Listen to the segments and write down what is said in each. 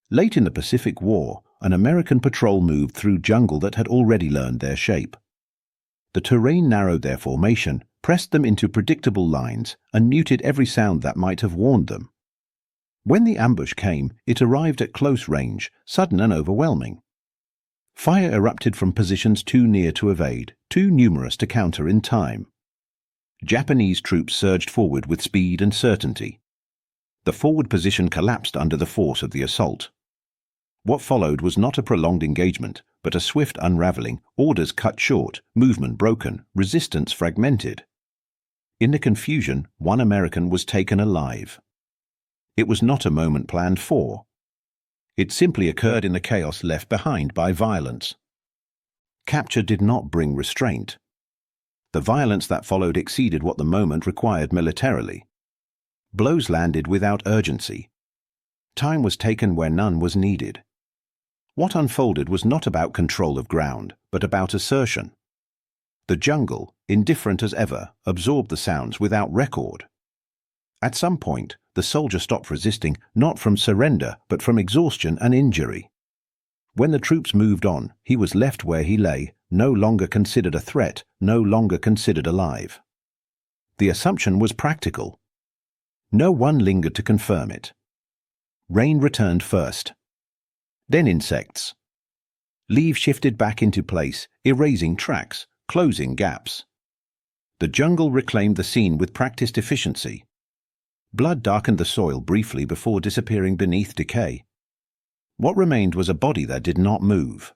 Late in the Pacific War, an American patrol moved through jungle that had already learned their shape. The terrain narrowed their formation, pressed them into predictable lines, and muted every sound that might have warned them. When the ambush came, it arrived at close range, sudden and overwhelming. Fire erupted from positions too near to evade, too numerous to counter in time. Japanese troops surged forward with speed and certainty. The forward position collapsed under the force of the assault. What followed was not a prolonged engagement, but a swift unraveling, orders cut short, movement broken, resistance fragmented. In the confusion, one American was taken alive. It was not a moment planned for. It simply occurred in the chaos left behind by violence. Capture did not bring restraint. The violence that followed exceeded what the moment required militarily. Blows landed without urgency. Time was taken where none was needed. What unfolded was not about control of ground, but about assertion. The jungle, indifferent as ever, absorbed the sounds without record. At some point, the soldier stopped resisting, not from surrender, but from exhaustion and injury. When the troops moved on, he was left where he lay, no longer considered a threat, no longer considered alive. The assumption was practical. No one lingered to confirm it. Rain returned first. Then insects. Leaves shifted back into place, erasing tracks, closing gaps. The jungle reclaimed the scene with practiced efficiency. Blood darkened the soil briefly before disappearing beneath decay. What remained was a body that did not move.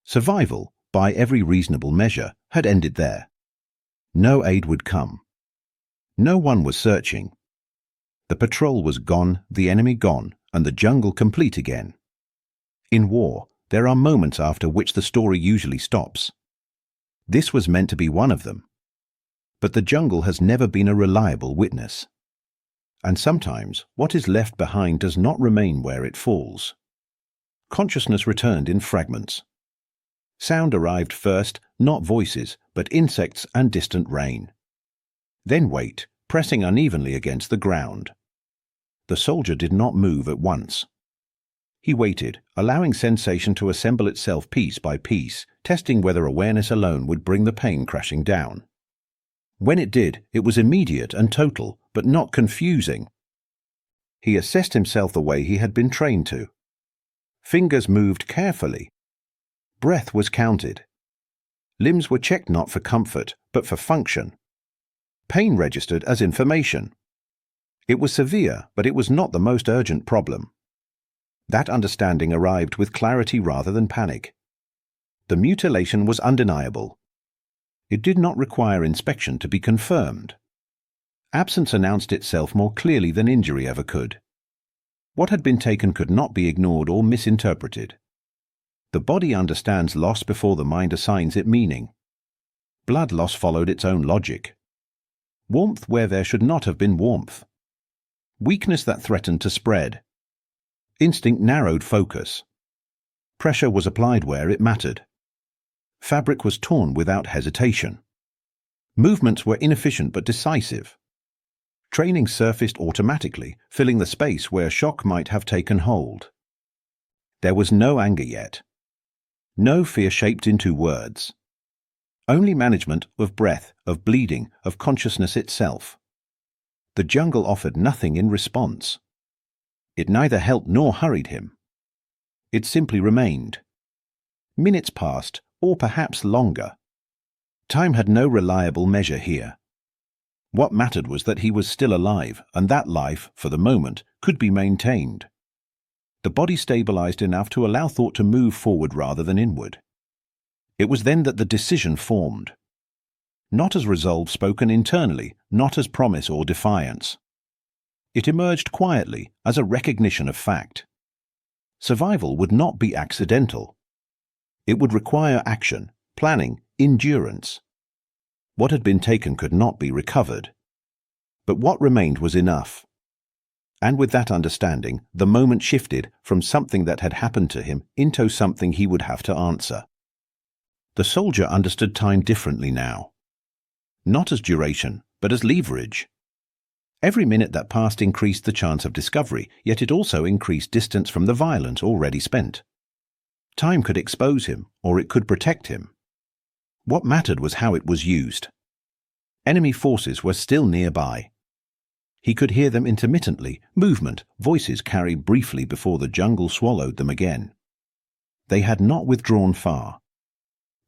Survival, by every reasonable measure, had ended there. No aid would come. No one was searching. The patrol was gone, the enemy gone, and the jungle complete again. In war, there are moments after which the story usually stops. This was meant to be one of them. But the jungle has never been a reliable witness. And sometimes what is left behind does not remain where it falls. Consciousness returned in fragments. Sound arrived first, not voices, but insects and distant rain. Then weight, pressing unevenly against the ground. The soldier did not move at once. He waited, allowing sensation to assemble itself piece by piece, testing whether awareness alone would bring the pain crashing down. When it did, it was immediate and total, but not confusing. He assessed himself the way he had been trained to. Fingers moved carefully. Breath was counted. Limbs were checked not for comfort, but for function. Pain registered as information. It was severe, but it was not the most urgent problem. That understanding arrived with clarity rather than panic. The mutilation was undeniable. It did not require inspection to be confirmed. Absence announced itself more clearly than injury ever could. What had been taken could not be ignored or misinterpreted. The body understands loss before the mind assigns it meaning. Blood loss followed its own logic. Warmth where there should not have been warmth. Weakness that threatened to spread. Instinct narrowed focus. Pressure was applied where it mattered. Fabric was torn without hesitation. Movements were inefficient but decisive. Training surfaced automatically, filling the space where shock might have taken hold. There was no anger yet. No fear shaped into words. Only management of breath, of bleeding, of consciousness itself. The jungle offered nothing in response. It neither helped nor hurried him. It simply remained. Minutes passed, or perhaps longer. Time had no reliable measure here. What mattered was that he was still alive, and that life, for the moment, could be maintained. The body stabilized enough to allow thought to move forward rather than inward. It was then that the decision formed. Not as resolve spoken internally, not as promise or defiance. It emerged quietly as a recognition of fact. Survival would not be accidental. It would require action, planning, endurance. What had been taken could not be recovered. But what remained was enough. And with that understanding, the moment shifted from something that had happened to him into something he would have to answer. The soldier understood time differently now. Not as duration, but as leverage. Every minute that passed increased the chance of discovery, yet it also increased distance from the violence already spent. Time could expose him, or it could protect him. What mattered was how it was used. Enemy forces were still nearby. He could hear them intermittently, movement, voices carried briefly before the jungle swallowed them again. They had not withdrawn far.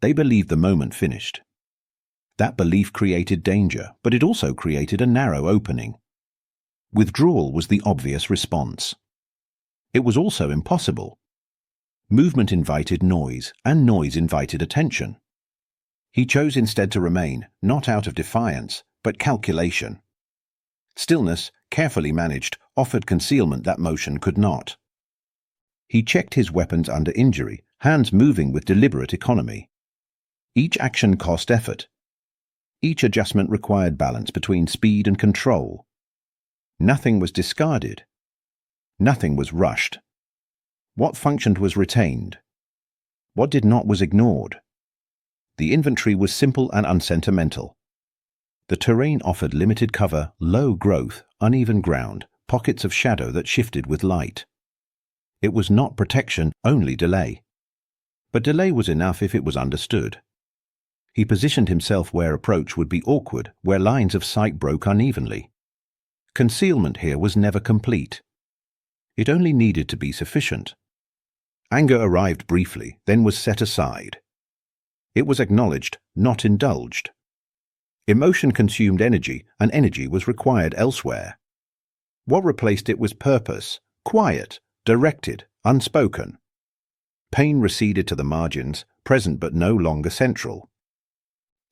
They believed the moment finished. That belief created danger, but it also created a narrow opening. Withdrawal was the obvious response. It was also impossible. Movement invited noise, and noise invited attention. He chose instead to remain, not out of defiance, but calculation. Stillness, carefully managed, offered concealment that motion could not. He checked his weapons under injury, hands moving with deliberate economy. Each action cost effort. Each adjustment required balance between speed and control. Nothing was discarded. Nothing was rushed. What functioned was retained. What did not was ignored. The inventory was simple and unsentimental. The terrain offered limited cover, low growth, uneven ground, pockets of shadow that shifted with light. It was not protection, only delay. But delay was enough if it was understood. He positioned himself where approach would be awkward, where lines of sight broke unevenly. Concealment here was never complete. It only needed to be sufficient. Anger arrived briefly, then was set aside. It was acknowledged, not indulged. Emotion consumed energy, and energy was required elsewhere. What replaced it was purpose, quiet, directed, unspoken. Pain receded to the margins, present but no longer central.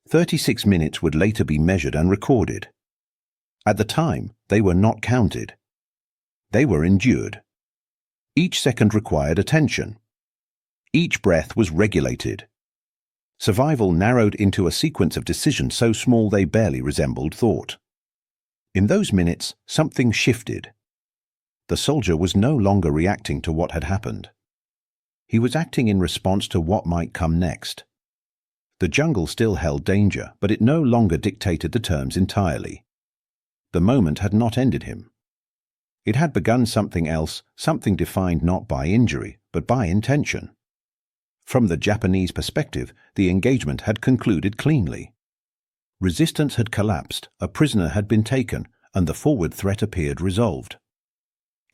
36 minutes would later be measured and recorded. At the time, they were not counted. They were endured. Each second required attention. Each breath was regulated. Survival narrowed into a sequence of decisions so small they barely resembled thought. In those minutes, something shifted. The soldier was no longer reacting to what had happened. He was acting in response to what might come next. The jungle still held danger, but it no longer dictated the terms entirely. The moment had not ended him. It had begun something else, something defined not by injury, but by intention. From the Japanese perspective, the engagement had concluded cleanly. Resistance had collapsed, a prisoner had been taken, and the forward threat appeared resolved.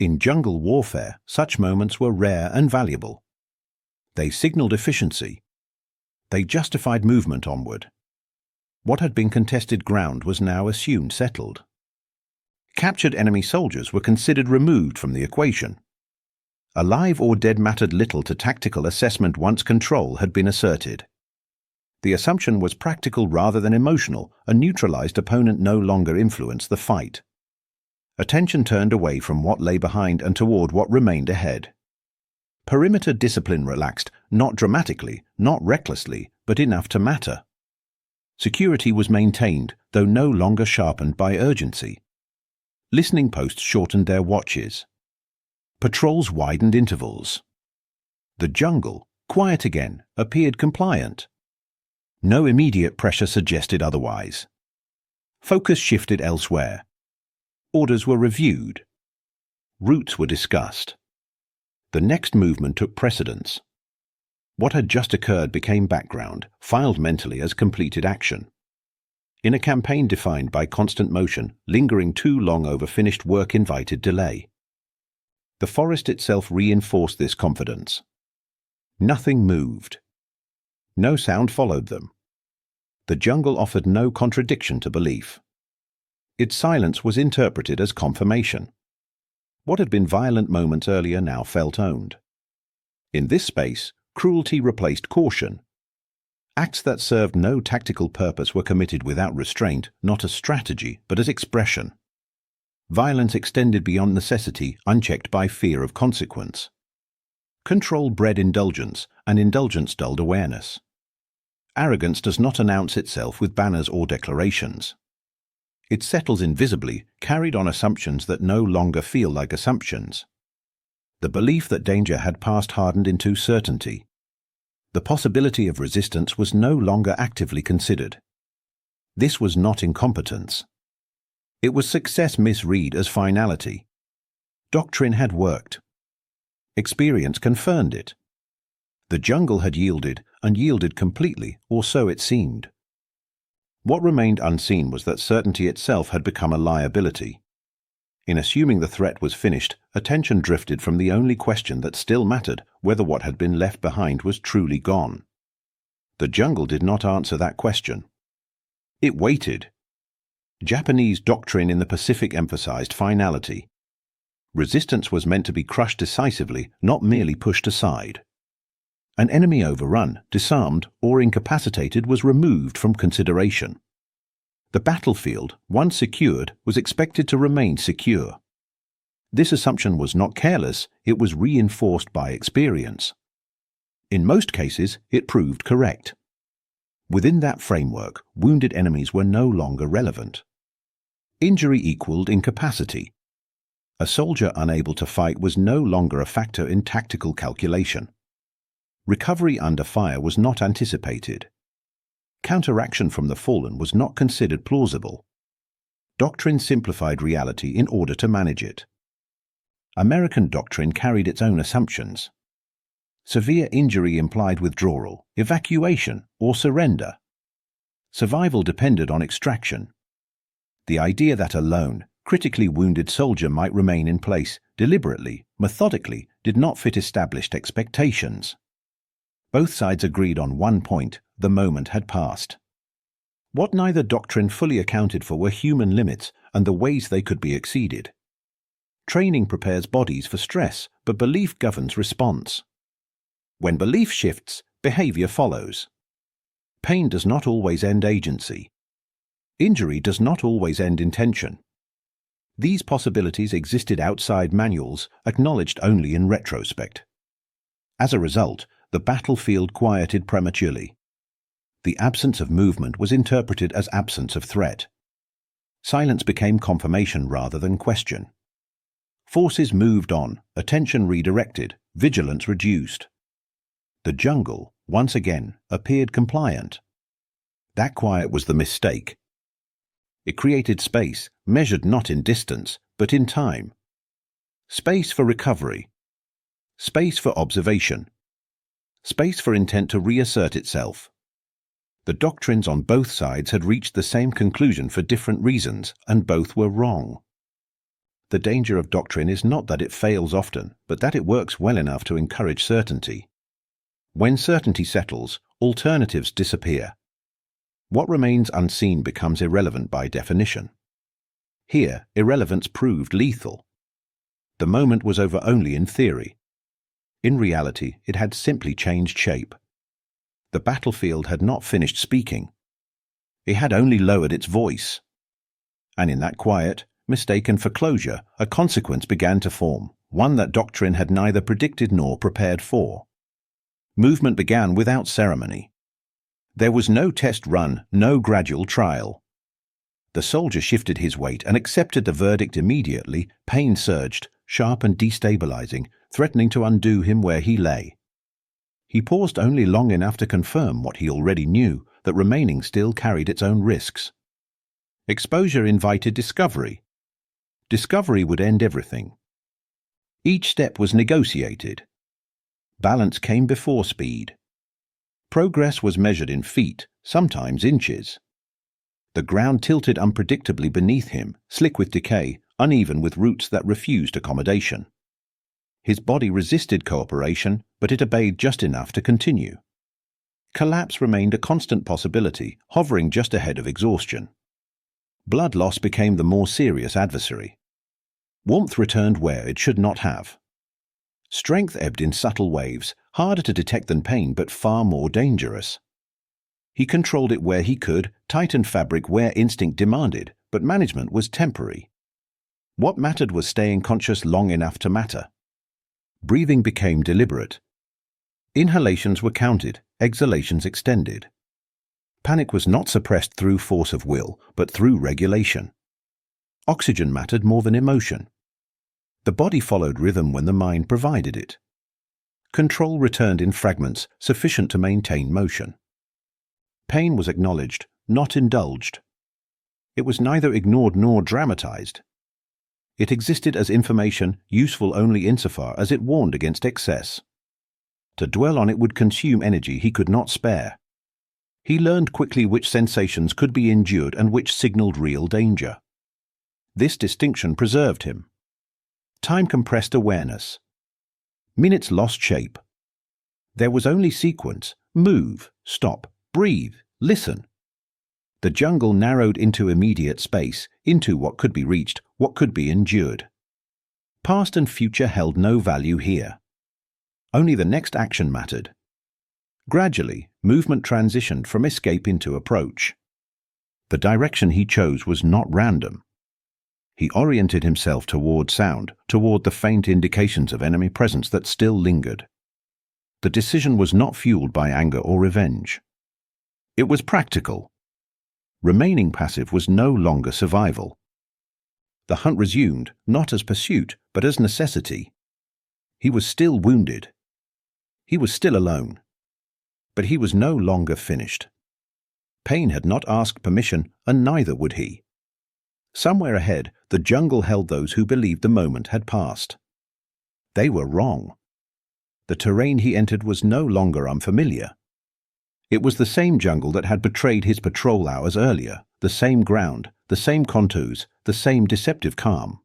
In jungle warfare, such moments were rare and valuable. They signaled efficiency. They justified movement onward. What had been contested ground was now assumed settled. Captured enemy soldiers were considered removed from the equation. Alive or dead mattered little to tactical assessment once control had been asserted. The assumption was practical rather than emotional. A neutralized opponent no longer influenced the fight. Attention turned away from what lay behind and toward what remained ahead. Perimeter discipline relaxed, not dramatically, not recklessly, but enough to matter. Security was maintained, though no longer sharpened by urgency. Listening posts shortened their watches. Patrols widened intervals. The jungle, quiet again, appeared compliant. No immediate pressure suggested otherwise. Focus shifted elsewhere. Orders were reviewed. Routes were discussed. The next movement took precedence. What had just occurred became background, filed mentally as completed action. In a campaign defined by constant motion, lingering too long over finished work invited delay. The forest itself reinforced this confidence. Nothing moved. No sound followed them. The jungle offered no contradiction to belief. Its silence was interpreted as confirmation. What had been violent moments earlier now felt owned. In this space, cruelty replaced caution. Acts that served no tactical purpose were committed without restraint, not as strategy, but as expression. Violence extended beyond necessity, unchecked by fear of consequence. Control bred indulgence, and indulgence dulled awareness. Arrogance does not announce itself with banners or declarations. It settles invisibly, carried on assumptions that no longer feel like assumptions. The belief that danger had passed hardened into certainty. The possibility of resistance was no longer actively considered. This was not incompetence. It was success misread as finality. Doctrine had worked. Experience confirmed it. The jungle had yielded, and yielded completely, or so it seemed. What remained unseen was that certainty itself had become a liability. In assuming the threat was finished, attention drifted from the only question that still mattered, whether what had been left behind was truly gone. The jungle did not answer that question. It waited. Japanese doctrine in the Pacific emphasized finality. Resistance was meant to be crushed decisively, not merely pushed aside. An enemy overrun, disarmed, or incapacitated was removed from consideration. The battlefield, once secured, was expected to remain secure. This assumption was not careless, it was reinforced by experience. In most cases, it proved correct. Within that framework, wounded enemies were no longer relevant. Injury equaled incapacity. A soldier unable to fight was no longer a factor in tactical calculation. Recovery under fire was not anticipated. Counteraction from the fallen was not considered plausible. Doctrine simplified reality in order to manage it. American doctrine carried its own assumptions. Severe injury implied withdrawal, evacuation, or surrender. Survival depended on extraction. The idea that a lone, critically wounded soldier might remain in place, deliberately, methodically, did not fit established expectations. Both sides agreed on one point: the moment had passed. What neither doctrine fully accounted for were human limits and the ways they could be exceeded. Training prepares bodies for stress, but belief governs response. When belief shifts, behavior follows. Pain does not always end agency. Injury does not always end intention. These possibilities existed outside manuals, acknowledged only in retrospect. As a result, the battlefield quieted prematurely. The absence of movement was interpreted as absence of threat. Silence became confirmation rather than question. Forces moved on, attention redirected, vigilance reduced. The jungle, once again, appeared compliant. That quiet was the mistake. It created space, measured not in distance, but in time. Space for recovery. Space for observation. Space for intent to reassert itself. The doctrines on both sides had reached the same conclusion for different reasons, and both were wrong. The danger of doctrine is not that it fails often, but that it works well enough to encourage certainty. When certainty settles, alternatives disappear. What remains unseen becomes irrelevant by definition. Here, irrelevance proved lethal. The moment was over only in theory. In reality, it had simply changed shape. The battlefield had not finished speaking. It had only lowered its voice. And in that quiet, mistaken for closure, a consequence began to form, one that doctrine had neither predicted nor prepared for. Movement began without ceremony. There was no test run, no gradual trial. The soldier shifted his weight and accepted the verdict immediately. Pain surged, sharp and destabilizing, threatening to undo him where he lay. He paused only long enough to confirm what he already knew, that remaining still carried its own risks. Exposure invited discovery. Discovery would end everything. Each step was negotiated. Balance came before speed. Progress was measured in feet, sometimes inches. The ground tilted unpredictably beneath him, slick with decay, uneven with roots that refused accommodation. His body resisted cooperation, but it obeyed just enough to continue. Collapse remained a constant possibility, hovering just ahead of exhaustion. Blood loss became the more serious adversary. Warmth returned where it should not have. Strength ebbed in subtle waves, harder to detect than pain but far more dangerous. He controlled it where he could, tightened fabric where instinct demanded, but management was temporary. What mattered was staying conscious long enough to matter. Breathing became deliberate. Inhalations were counted, exhalations extended. Panic was not suppressed through force of will, but through regulation. Oxygen mattered more than emotion. The body followed rhythm when the mind provided it. Control returned in fragments, sufficient to maintain motion. Pain was acknowledged, not indulged. It was neither ignored nor dramatized. It existed as information, useful only insofar as it warned against excess. To dwell on it would consume energy he could not spare. He learned quickly which sensations could be endured and which signaled real danger. This distinction preserved him. Time compressed awareness. Minutes lost shape. There was only sequence: move, stop, breathe, listen. The jungle narrowed into immediate space, into what could be reached, what could be endured. Past and future held no value here. Only the next action mattered. Gradually, movement transitioned from escape into approach. The direction he chose was not random. He oriented himself toward sound, toward the faint indications of enemy presence that still lingered. The decision was not fueled by anger or revenge. It was practical. Remaining passive was no longer survival. The hunt resumed, not as pursuit, but as necessity. He was still wounded. He was still alone. But he was no longer finished. Pain had not asked permission, and neither would he. Somewhere ahead, the jungle held those who believed the moment had passed. They were wrong. The terrain he entered was no longer unfamiliar. It was the same jungle that had betrayed his patrol hours earlier, the same ground, the same contours, the same deceptive calm.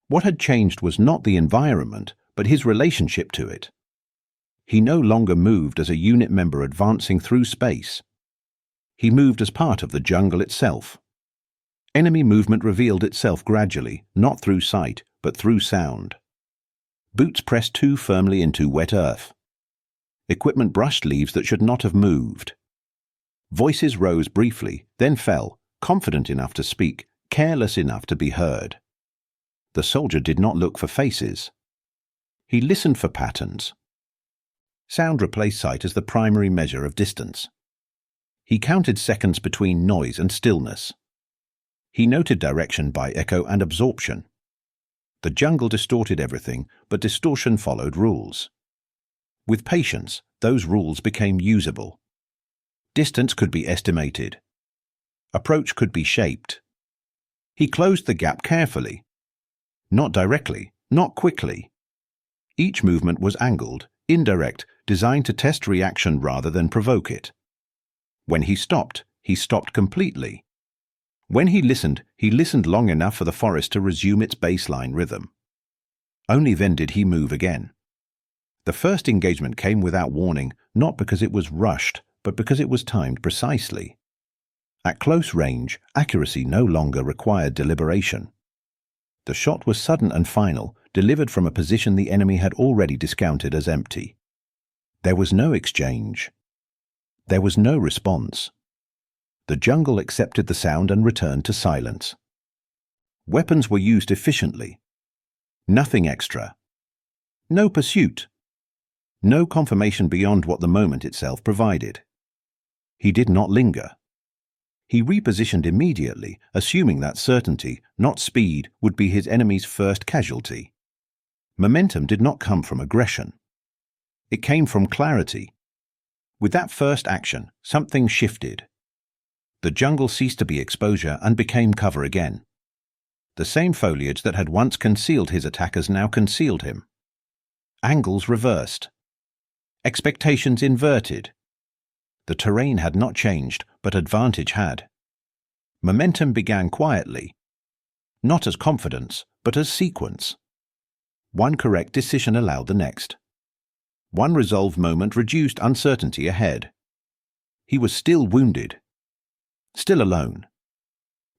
What had changed was not the environment, but his relationship to it. He no longer moved as a unit member advancing through space. He moved as part of the jungle itself. Enemy movement revealed itself gradually, not through sight, but through sound. Boots pressed too firmly into wet earth. Equipment brushed leaves that should not have moved. Voices rose briefly, then fell, confident enough to speak, careless enough to be heard. The soldier did not look for faces. He listened for patterns. Sound replaced sight as the primary measure of distance. He counted seconds between noise and stillness. He noted direction by echo and absorption. The jungle distorted everything, but distortion followed rules. With patience, those rules became usable. Distance could be estimated. Approach could be shaped. He closed the gap carefully. Not directly, not quickly. Each movement was angled, indirect, designed to test reaction rather than provoke it. When he stopped completely. When he listened long enough for the forest to resume its baseline rhythm. Only then did he move again. The first engagement came without warning, not because it was rushed, but because it was timed precisely. At close range, accuracy no longer required deliberation. The shot was sudden and final, delivered from a position the enemy had already discounted as empty. There was no exchange. There was no response. The jungle accepted the sound and returned to silence. Weapons were used efficiently. Nothing extra. No pursuit. No confirmation beyond what the moment itself provided. He did not linger. He repositioned immediately, assuming that certainty, not speed, would be his enemy's first casualty. Momentum did not come from aggression. It came from clarity. With that first action, something shifted. The jungle ceased to be exposure and became cover again. The same foliage that had once concealed his attackers now concealed him. Angles reversed. Expectations inverted. The terrain had not changed, but advantage had. Momentum began quietly. Not as confidence, but as sequence. One correct decision allowed the next. One resolved moment reduced uncertainty ahead. He was still wounded. Still alone.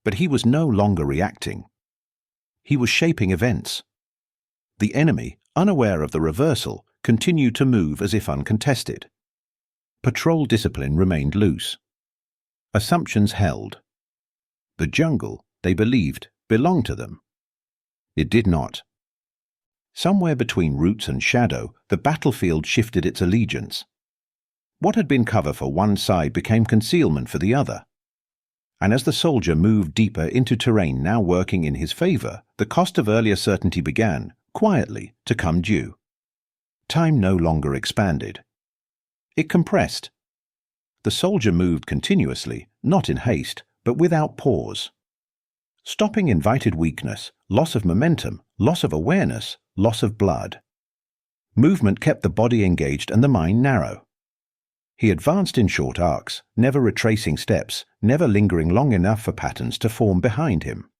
But he was no longer reacting. He was shaping events. The enemy, unaware of the reversal, continued to move as if uncontested. Patrol discipline remained loose. Assumptions held. The jungle, they believed, belonged to them. It did not. Somewhere between roots and shadow, the battlefield shifted its allegiance. What had been cover for one side became concealment for the other. And as the soldier moved deeper into terrain now working in his favor, the cost of earlier certainty began, quietly, to come due. Time no longer expanded. It compressed. The soldier moved continuously, not in haste, but without pause. Stopping invited weakness, loss of momentum, loss of awareness, loss of blood. Movement kept the body engaged and the mind narrow. He advanced in short arcs, never retracing steps, never lingering long enough for patterns to form behind him.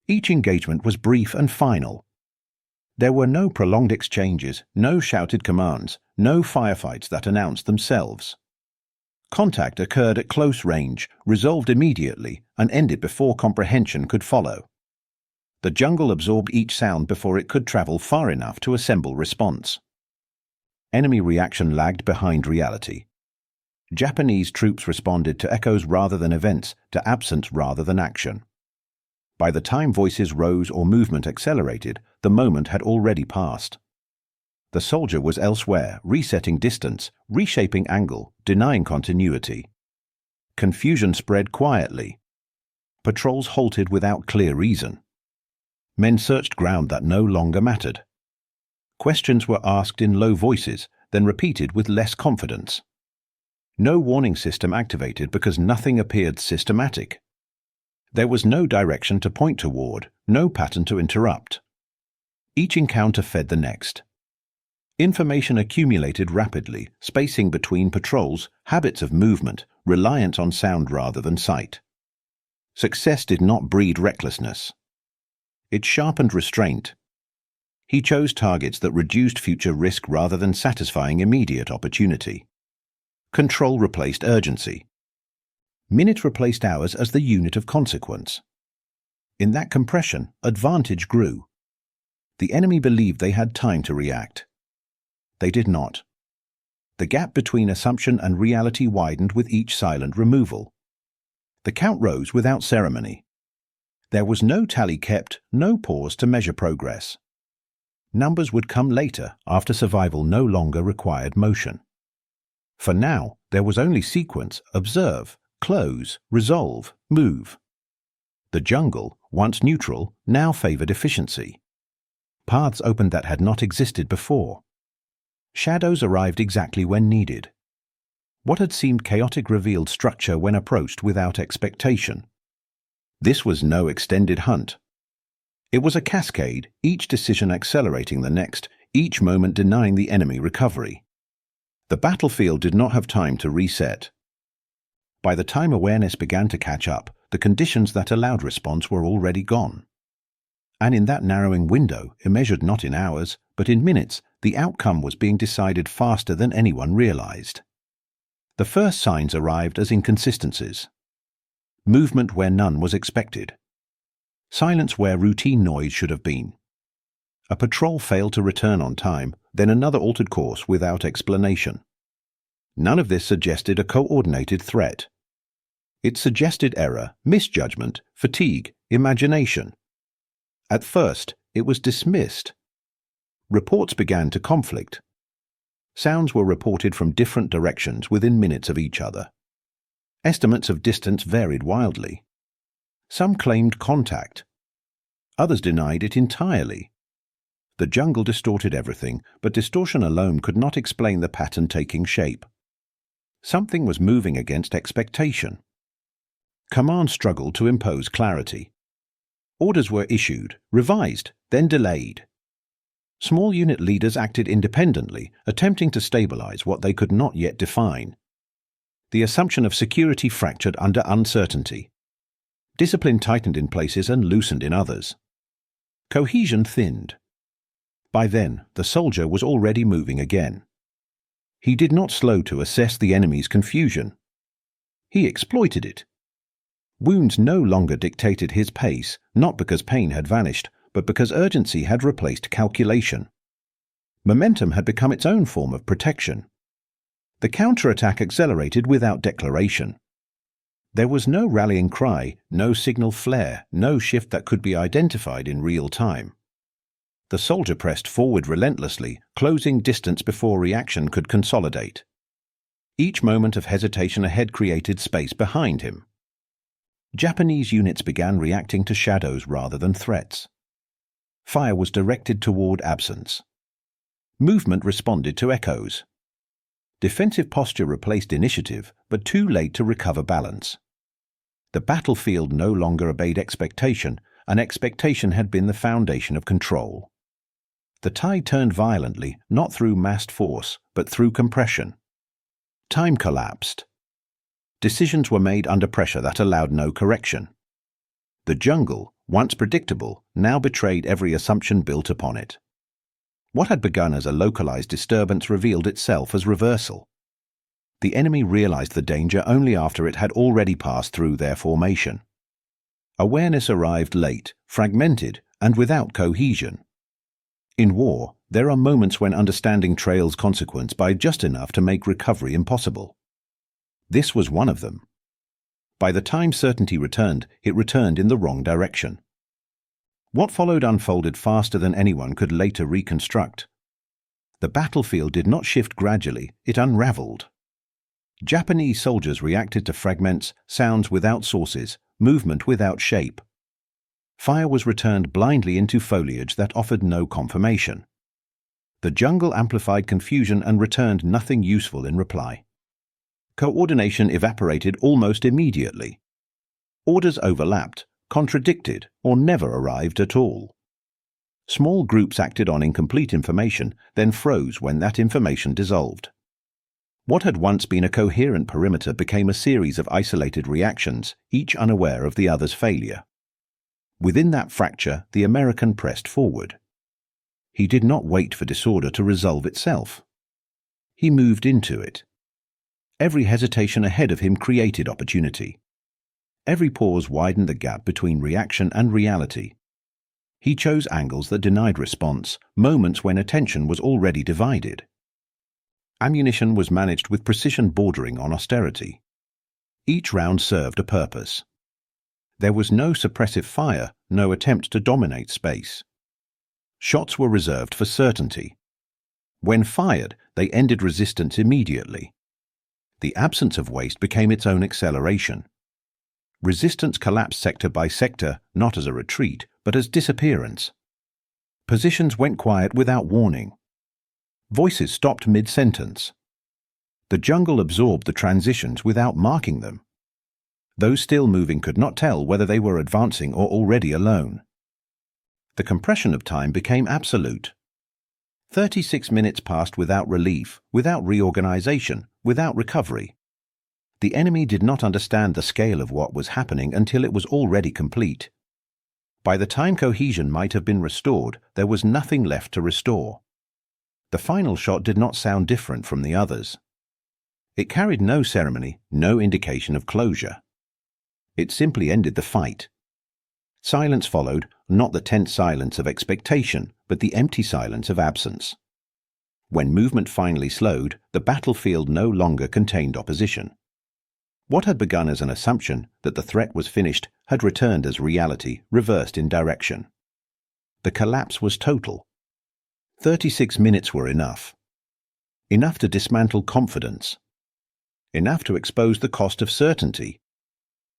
Each engagement was brief and final. There were no prolonged exchanges, no shouted commands, no firefights that announced themselves. Contact occurred at close range, resolved immediately, and ended before comprehension could follow. The jungle absorbed each sound before it could travel far enough to assemble response. Enemy reaction lagged behind reality. Japanese troops responded to echoes rather than events, to absence rather than action. By the time voices rose or movement accelerated, the moment had already passed. The soldier was elsewhere, resetting distance, reshaping angle, denying continuity. Confusion spread quietly. Patrols halted without clear reason. Men searched ground that no longer mattered. Questions were asked in low voices, then repeated with less confidence. No warning system activated because nothing appeared systematic. There was no direction to point toward, no pattern to interrupt. Each encounter fed the next. Information accumulated rapidly, spacing between patrols, habits of movement, reliant on sound rather than sight. Success did not breed recklessness. It sharpened restraint. He chose targets that reduced future risk rather than satisfying immediate opportunity. Control replaced urgency. Minute replaced hours as the unit of consequence. In that compression, advantage grew. The enemy believed they had time to react. They did not. The gap between assumption and reality widened with each silent removal. The count rose without ceremony. There was no tally kept, no pause to measure progress. Numbers would come later, after survival no longer required motion. For now, there was only sequence, observe, close, resolve, move. The jungle, once neutral, now favored efficiency. Paths opened that had not existed before. Shadows arrived exactly when needed. What had seemed chaotic revealed structure when approached without expectation. This was no extended hunt. It was a cascade, each decision accelerating the next, each moment denying the enemy recovery. The battlefield did not have time to reset. By the time awareness began to catch up, the conditions that allowed response were already gone. And in that narrowing window, measured not in hours, but in minutes, the outcome was being decided faster than anyone realized. The first signs arrived as inconsistencies. Movement where none was expected. Silence where routine noise should have been. A patrol failed to return on time, then another altered course without explanation. None of this suggested a coordinated threat. It suggested error, misjudgment, fatigue, imagination. At first, it was dismissed. Reports began to conflict. Sounds were reported from different directions within minutes of each other. Estimates of distance varied wildly. Some claimed contact. Others denied it entirely. The jungle distorted everything, but distortion alone could not explain the pattern taking shape. Something was moving against expectation. Command struggled to impose clarity. Orders were issued, revised, then delayed. Small unit leaders acted independently, attempting to stabilize what they could not yet define. The assumption of security fractured under uncertainty. Discipline tightened in places and loosened in others. Cohesion thinned. By then, the soldier was already moving again. He did not slow to assess the enemy's confusion. He exploited it. Wounds no longer dictated his pace, not because pain had vanished, but because urgency had replaced calculation. Momentum had become its own form of protection. The counterattack accelerated without declaration. There was no rallying cry, no signal flare, no shift that could be identified in real time. The soldier pressed forward relentlessly, closing distance before reaction could consolidate. Each moment of hesitation ahead created space behind him. Japanese units began reacting to shadows rather than threats. Fire was directed toward absence. Movement responded to echoes. Defensive posture replaced initiative, but too late to recover balance. The battlefield no longer obeyed expectation, and expectation had been the foundation of control. The tide turned violently, not through massed force, but through compression. Time collapsed. Decisions were made under pressure that allowed no correction. The jungle, once predictable, now betrayed every assumption built upon it. What had begun as a localized disturbance revealed itself as reversal. The enemy realized the danger only after it had already passed through their formation. Awareness arrived late, fragmented, and without cohesion. In war, there are moments when understanding trails consequence by just enough to make recovery impossible. This was one of them. By the time certainty returned, it returned in the wrong direction. What followed unfolded faster than anyone could later reconstruct. The battlefield did not shift gradually, it unraveled. Japanese soldiers reacted to fragments, sounds without sources, movement without shape. Fire was returned blindly into foliage that offered no confirmation. The jungle amplified confusion and returned nothing useful in reply. Coordination evaporated almost immediately. Orders overlapped, contradicted, or never arrived at all. Small groups acted on incomplete information, then froze when that information dissolved. What had once been a coherent perimeter became a series of isolated reactions, each unaware of the other's failure. Within that fracture, the American pressed forward. He did not wait for disorder to resolve itself. He moved into it. Every hesitation ahead of him created opportunity. Every pause widened the gap between reaction and reality. He chose angles that denied response, moments when attention was already divided. Ammunition was managed with precision bordering on austerity. Each round served a purpose. There was no suppressive fire, no attempt to dominate space. Shots were reserved for certainty. When fired, they ended resistance immediately. The absence of waste became its own acceleration. Resistance collapsed sector by sector, not as a retreat, but as disappearance. Positions went quiet without warning. Voices stopped mid-sentence. The jungle absorbed the transitions without marking them. Those still moving could not tell whether they were advancing or already alone. The compression of time became absolute. 36 minutes passed without relief, without reorganization, without recovery. The enemy did not understand the scale of what was happening until it was already complete. By the time cohesion might have been restored, there was nothing left to restore. The final shot did not sound different from the others. It carried no ceremony, no indication of closure. It simply ended the fight. Silence followed, not the tense silence of expectation, but the empty silence of absence. When movement finally slowed, the battlefield no longer contained opposition. What had begun as an assumption that the threat was finished had returned as reality, reversed in direction. The collapse was total. 36 minutes were enough. Enough to dismantle confidence. Enough to expose the cost of certainty.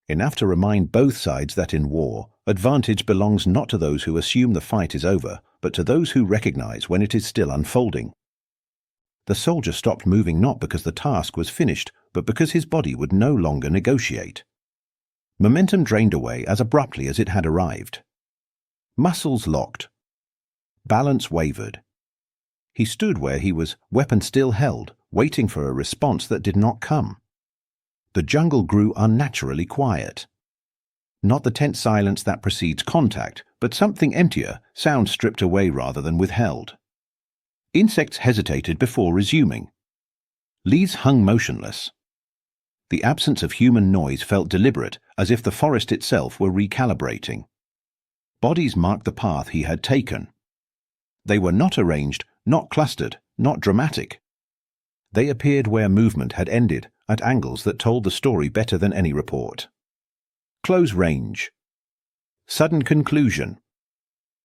Enough to remind both sides that in war, advantage belongs not to those who assume the fight is over, but to those who recognize when it is still unfolding. The soldier stopped moving not because the task was finished, but because his body would no longer negotiate. Momentum drained away as abruptly as it had arrived. Muscles locked. Balance wavered. He stood where he was, weapon still held, waiting for a response that did not come. The jungle grew unnaturally quiet. Not the tense silence that precedes contact, but something emptier, sound stripped away rather than withheld. Insects hesitated before resuming. Leaves hung motionless. The absence of human noise felt deliberate, as if the forest itself were recalibrating. Bodies marked the path he had taken. They were not arranged, not clustered, not dramatic. They appeared where movement had ended, at angles that told the story better than any report. Close range. Sudden conclusion.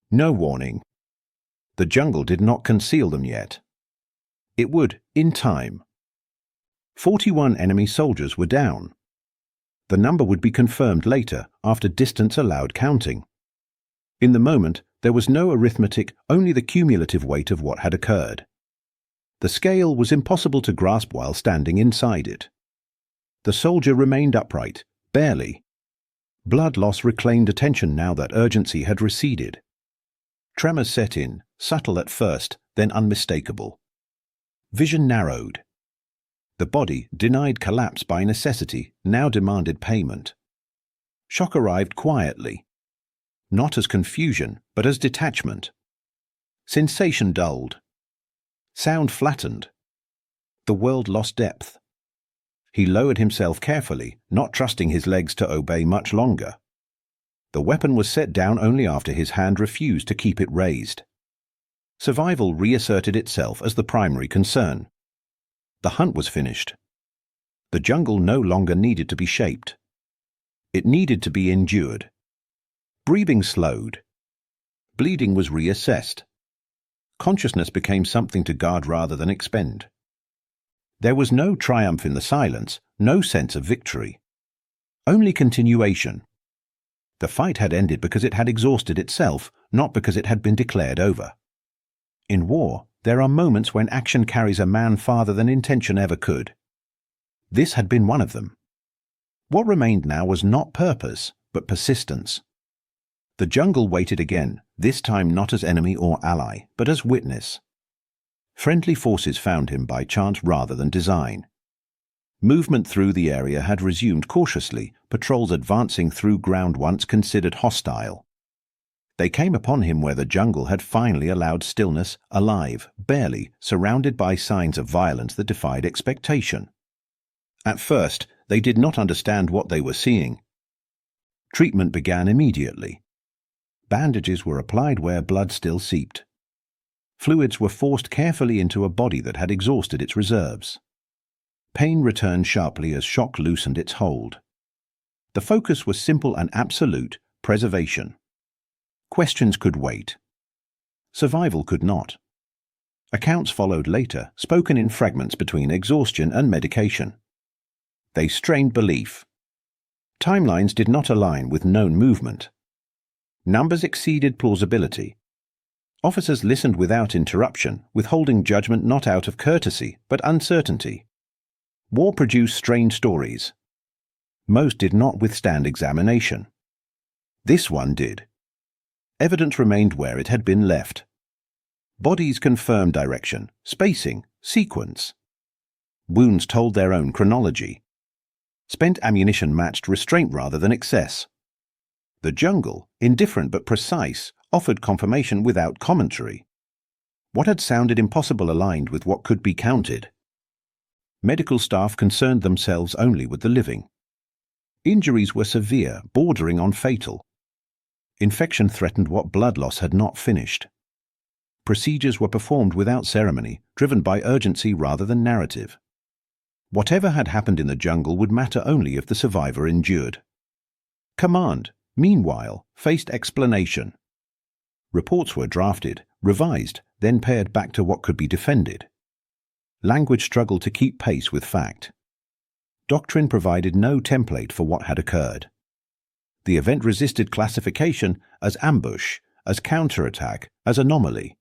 No warning. The jungle did not conceal them yet. It would, in time. 41 enemy soldiers were down. The number would be confirmed later, after distance allowed counting. In the moment, there was no arithmetic, only the cumulative weight of what had occurred. The scale was impossible to grasp while standing inside it. The soldier remained upright, barely. Blood loss reclaimed attention now that urgency had receded. Tremors set in, subtle at first, then unmistakable. Vision narrowed. The body, denied collapse by necessity, now demanded payment. Shock arrived quietly, not as confusion, but as detachment. Sensation dulled. Sound flattened. The world lost depth. He lowered himself carefully, not trusting his legs to obey much longer. The weapon was set down only after his hand refused to keep it raised. Survival reasserted itself as the primary concern. The hunt was finished. The jungle no longer needed to be shaped. It needed to be endured. Breathing slowed. Bleeding was reassessed. Consciousness became something to guard rather than expend. There was no triumph in the silence, no sense of victory. Only continuation. The fight had ended because it had exhausted itself, not because it had been declared over. In war, there are moments when action carries a man farther than intention ever could. This had been one of them. What remained now was not purpose, but persistence. The jungle waited again, this time not as enemy or ally, but as witness. Friendly forces found him by chance rather than design. Movement through the area had resumed cautiously, patrols advancing through ground once considered hostile. They came upon him where the jungle had finally allowed stillness, alive, barely, surrounded by signs of violence that defied expectation. At first, they did not understand what they were seeing. Treatment began immediately. Bandages were applied where blood still seeped. Fluids were forced carefully into a body that had exhausted its reserves. Pain returned sharply as shock loosened its hold. The focus was simple and absolute: preservation. Questions could wait. Survival could not. Accounts followed later, spoken in fragments between exhaustion and medication. They strained belief. Timelines did not align with known movement. Numbers exceeded plausibility. Officers listened without interruption, withholding judgment not out of courtesy, but uncertainty. War produced strained stories. Most did not withstand examination. This one did. Evidence remained where it had been left. Bodies confirmed direction, spacing, sequence. Wounds told their own chronology. Spent ammunition matched restraint rather than excess. The jungle, indifferent but precise, offered confirmation without commentary. What had sounded impossible aligned with what could be counted. Medical staff concerned themselves only with the living. Injuries were severe, bordering on fatal. Infection threatened what blood loss had not finished. Procedures were performed without ceremony, driven by urgency rather than narrative. Whatever had happened in the jungle would matter only if the survivor endured. Command, meanwhile, faced explanation. Reports were drafted, revised, then paired back to what could be defended. Language struggled to keep pace with fact. Doctrine provided no template for what had occurred. The event resisted classification as ambush, as counterattack, as anomaly.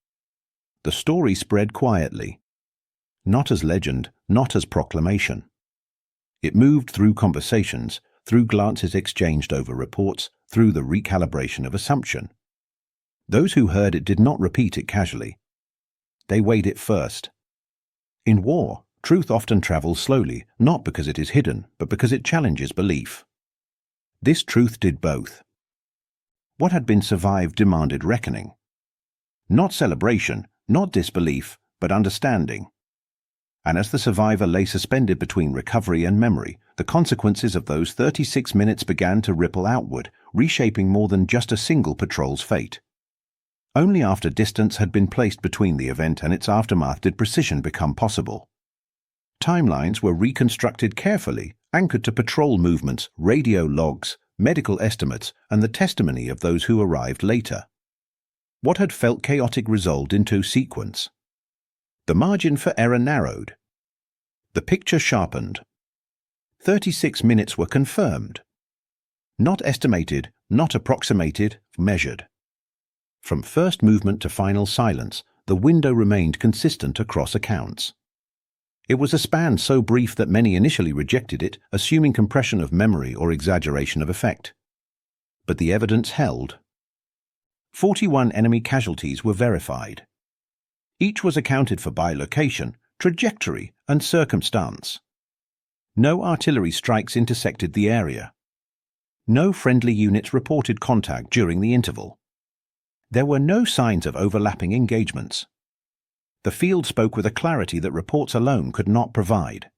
The story spread quietly. Not as legend, not as proclamation. It moved through conversations, through glances exchanged over reports, through the recalibration of assumption. Those who heard it did not repeat it casually. They weighed it first. In war, truth often travels slowly, not because it is hidden, but because it challenges belief. This truth did both. What had been survived demanded reckoning. Not celebration, not disbelief, but understanding. And as the survivor lay suspended between recovery and memory, the consequences of those 36 minutes began to ripple outward, reshaping more than just a single patrol's fate. Only after distance had been placed between the event and its aftermath did precision become possible. Timelines were reconstructed carefully, anchored to patrol movements, radio logs, medical estimates, and the testimony of those who arrived later. What had felt chaotic resolved into sequence. The margin for error narrowed. The picture sharpened. 36 minutes were confirmed. Not estimated, not approximated, measured. From first movement to final silence, the window remained consistent across accounts. It was a span so brief that many initially rejected it, assuming compression of memory or exaggeration of effect. but the evidence held. 41 enemy casualties were verified. Each was accounted for by location, trajectory, and circumstance. No artillery strikes intersected the area. No friendly units reported contact during the interval. There were no signs of overlapping engagements. The field spoke with a clarity that reports alone could not provide.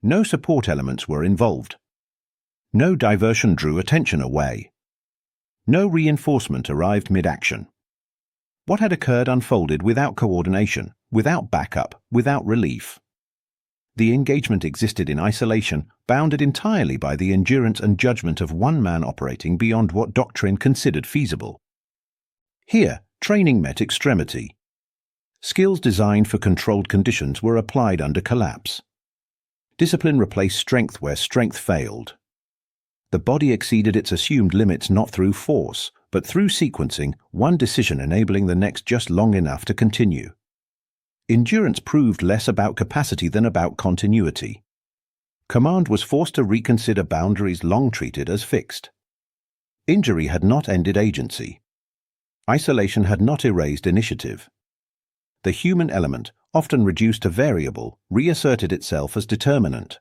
No support elements were involved. No diversion drew attention away. No reinforcement arrived mid-action. What had occurred unfolded without coordination, without backup, without relief. The engagement existed in isolation, bounded entirely by the endurance and judgment of one man operating beyond what doctrine considered feasible. Here, training met extremity. Skills designed for controlled conditions were applied under collapse. Discipline replaced strength where strength failed. The body exceeded its assumed limits not through force, but through sequencing, one decision enabling the next just long enough to continue. Endurance proved less about capacity than about continuity. Command was forced to reconsider boundaries long treated as fixed. Injury had not ended agency. Isolation had not erased initiative. The human element, often reduced to variable, reasserted itself as determinant.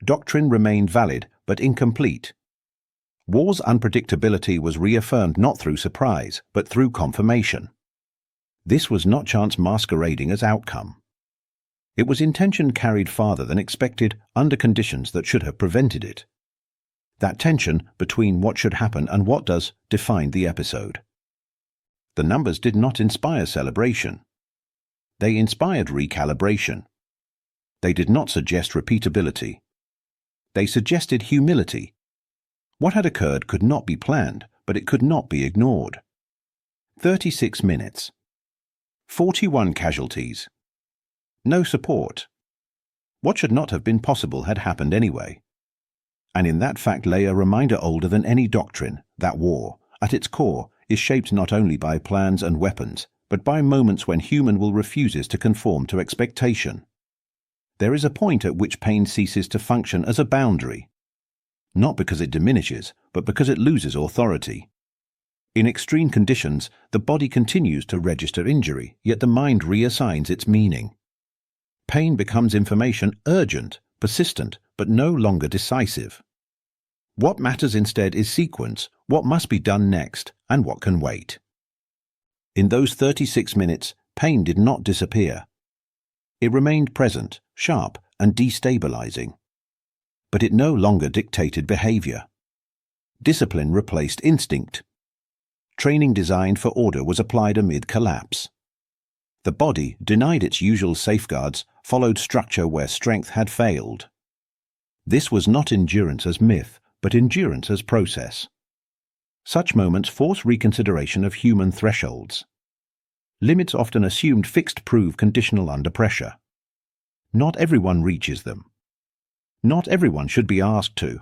Doctrine remained valid, but incomplete. War's unpredictability was reaffirmed not through surprise, but through confirmation. This was not chance masquerading as outcome. It was intention carried farther than expected under conditions that should have prevented it. That tension between what should happen and what does defined the episode. The numbers did not inspire celebration. They inspired recalibration. They did not suggest repeatability. They suggested humility. What had occurred could not be planned, but it could not be ignored. 36 minutes. 41 casualties. No support. What should not have been possible had happened anyway. And in that fact lay a reminder older than any doctrine that war, at its core, is shaped not only by plans and weapons, but by moments when human will refuses to conform to expectation. There is a point at which pain ceases to function as a boundary, not because it diminishes, but because it loses authority. In extreme conditions, the body continues to register injury, yet the mind reassigns its meaning. Pain becomes information urgent, persistent, but no longer decisive. What matters instead is sequence, what must be done next, and what can wait. In those 36 minutes, pain did not disappear. It remained present, sharp, and destabilizing. But it no longer dictated behavior. Discipline replaced instinct. Training designed for order was applied amid collapse. The body, denied its usual safeguards, followed structure where strength had failed. This was not endurance as myth, but endurance as process. Such moments force reconsideration of human thresholds. Limits often assumed fixed prove conditional under pressure. Not everyone reaches them. Not everyone should be asked to.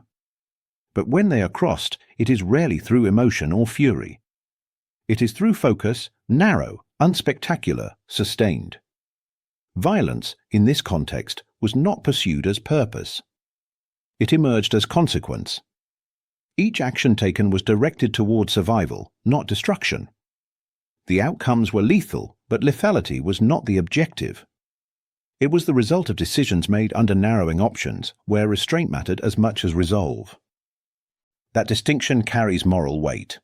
But when they are crossed, it is rarely through emotion or fury. It is through focus, narrow, unspectacular, sustained. Violence, in this context, was not pursued as purpose. It emerged as consequence. Each action taken was directed toward survival, not destruction. The outcomes were lethal, but lethality was not the objective. It was the result of decisions made under narrowing options, where restraint mattered as much as resolve. That distinction carries moral weight.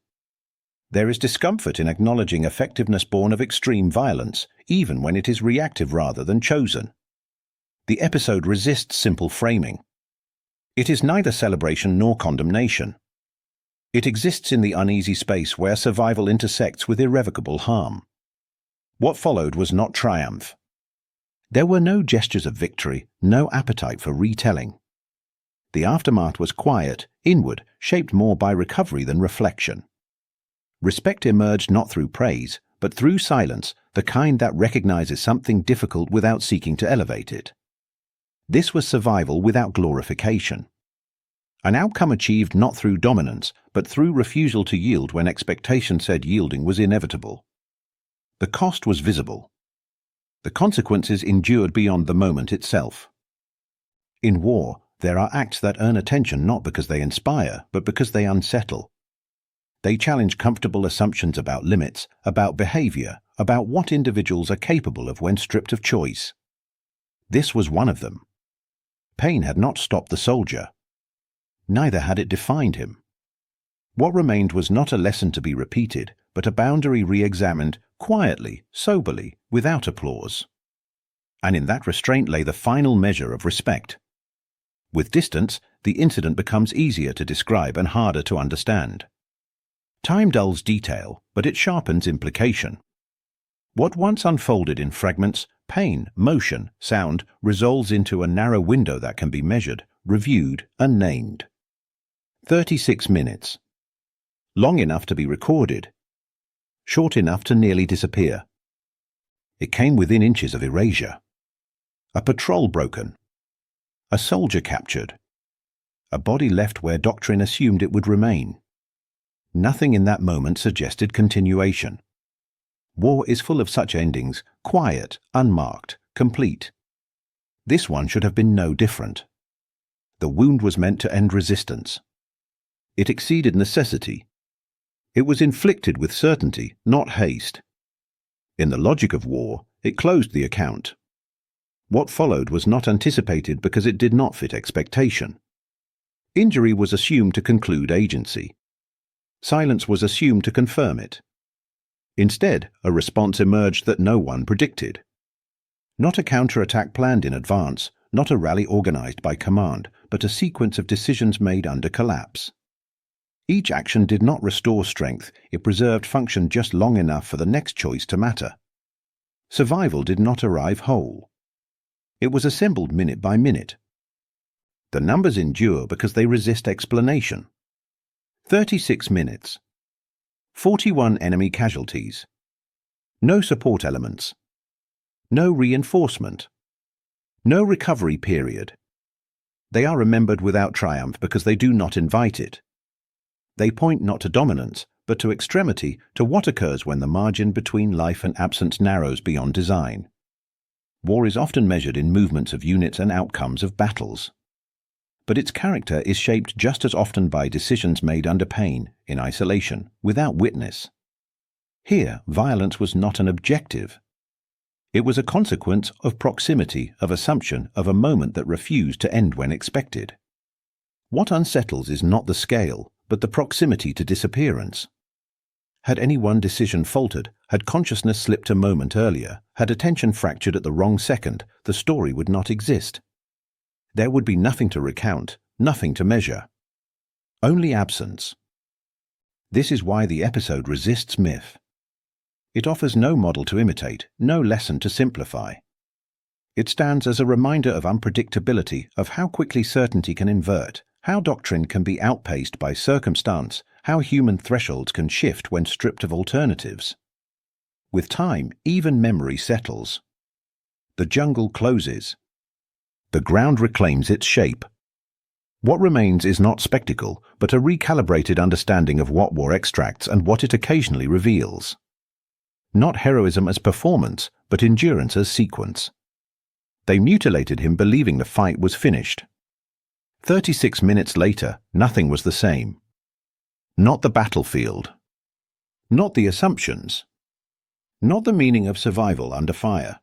There is discomfort in acknowledging effectiveness born of extreme violence, even when it is reactive rather than chosen. The episode resists simple framing. It is neither celebration nor condemnation. It exists in the uneasy space where survival intersects with irrevocable harm. What followed was not triumph. There were no gestures of victory, no appetite for retelling. The aftermath was quiet, inward, shaped more by recovery than reflection. Respect emerged not through praise, but through silence, the kind that recognizes something difficult without seeking to elevate it. This was survival without glorification. An outcome achieved not through dominance, but through refusal to yield when expectation said yielding was inevitable. The cost was visible. The consequences endured beyond the moment itself. In war, there are acts that earn attention not because they inspire, but because they unsettle. They challenge comfortable assumptions about limits, about behavior, about what individuals are capable of when stripped of choice. This was one of them. Pain had not stopped the soldier. Neither had it defined him. What remained was not a lesson to be repeated, but a boundary re-examined, quietly, soberly, without applause. And in that restraint lay the final measure of respect. With distance, the incident becomes easier to describe and harder to understand. Time dulls detail, but it sharpens implication. What once unfolded in fragments, pain, motion, sound, resolves into a narrow window that can be measured, reviewed, and named. 36 minutes. Long enough to be recorded. Short enough to nearly disappear. It came within inches of erasure. A patrol broken. A soldier captured. A body left where doctrine assumed it would remain. Nothing in that moment suggested continuation. War is full of such endings, quiet, unmarked, complete. This one should have been no different. The wound was meant to end resistance. It exceeded necessity. It was inflicted with certainty, not haste. In the logic of war, it closed the account. What followed was not anticipated because it did not fit expectation. Injury was assumed to conclude agency. Silence was assumed to confirm it. Instead, a response emerged that no one predicted. Not a counterattack planned in advance, not a rally organized by command, but a sequence of decisions made under collapse. Each action did not restore strength, it preserved function just long enough for the next choice to matter. Survival did not arrive whole. It was assembled minute by minute. The numbers endure because they resist explanation. 36 minutes. 41 enemy casualties. No support elements. No reinforcement. No recovery period. They are remembered without triumph because they do not invite it. They point not to dominance, but to extremity, to what occurs when the margin between life and absence narrows beyond design. War is often measured in movements of units and outcomes of battles. But its character is shaped just as often by decisions made under pain, in isolation, without witness. Here, violence was not an objective. It was a consequence of proximity, of assumption, of a moment that refused to end when expected. What unsettles is not the scale, but the proximity to disappearance. Had any one decision faltered, had consciousness slipped a moment earlier, had attention fractured at the wrong second, the story would not exist. There would be nothing to recount, nothing to measure. Only absence. This is why the episode resists myth. It offers no model to imitate, no lesson to simplify. It stands as a reminder of unpredictability, of how quickly certainty can invert, how doctrine can be outpaced by circumstance, how human thresholds can shift when stripped of alternatives. With time, even memory settles. The jungle closes. The ground reclaims its shape. What remains is not spectacle, but a recalibrated understanding of what war extracts and what it occasionally reveals. Not heroism as performance, but endurance as sequence. They mutilated him believing the fight was finished. 36 minutes later, nothing was the same. Not the battlefield. Not the assumptions. Not the meaning of survival under fire.